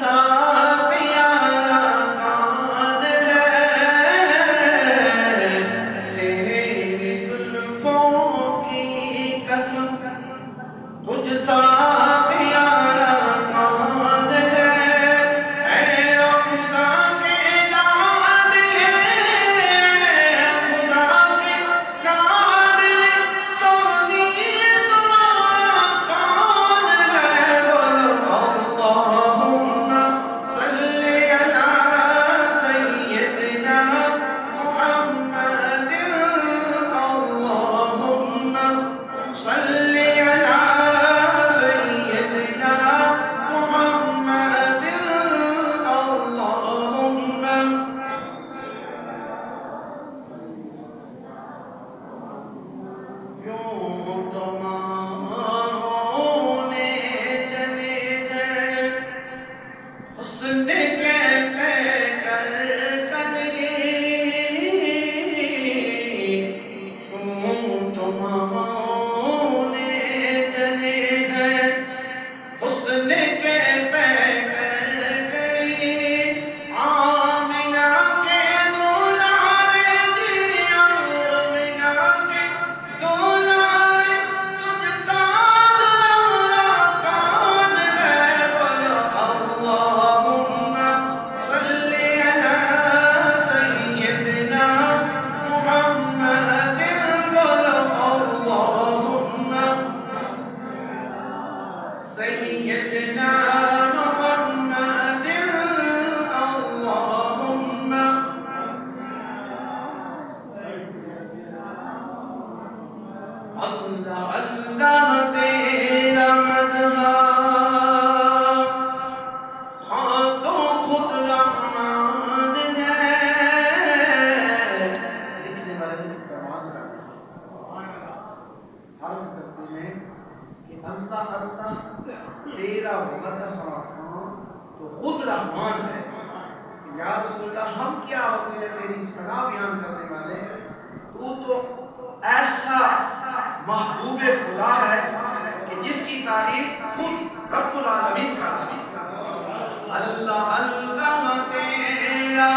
سا پیارا کون ہے، تیری زلفوں کی قسم تجھ سا پیارا کون ہے، اے خدا کے لاڈلے، خدا کے لاڈلے، سونی تمہارا کون ہے، بولو اللہم صلی علی سیدنا محمد، اللہم صلی علی سیدنا محمد، اللہم یوں تو مانے چلے گئے حسن کے پیکر قریب، یوں تو مانے چلے گئے حسن کے پیکر قریب، آمنہ کے دولارے دی، آمنہ کے دولارے، تجھ ساتھ نمرا کون ہے، بولو اللہم صلی علی سیدنا محمد، بولو اللہم سیدنا محمد، اللہم اللہ اللہ تیرا مدح خواہ تو خود رحمان ہے، لکھنے والے نے کمال کر دیا، عرض کرتے ہیں کہ اللہ اللہ تیرا مدح تو خود رحمان ہے، یا رسول اللہ ہم کیا ہوتے ہیں تیری ثنا بیان کرنے والے، تو ایسا محبوب خدا ہے کہ جس کی تعریف خود رب العالمین کرتا ہے۔ اللہ اللہ تیرا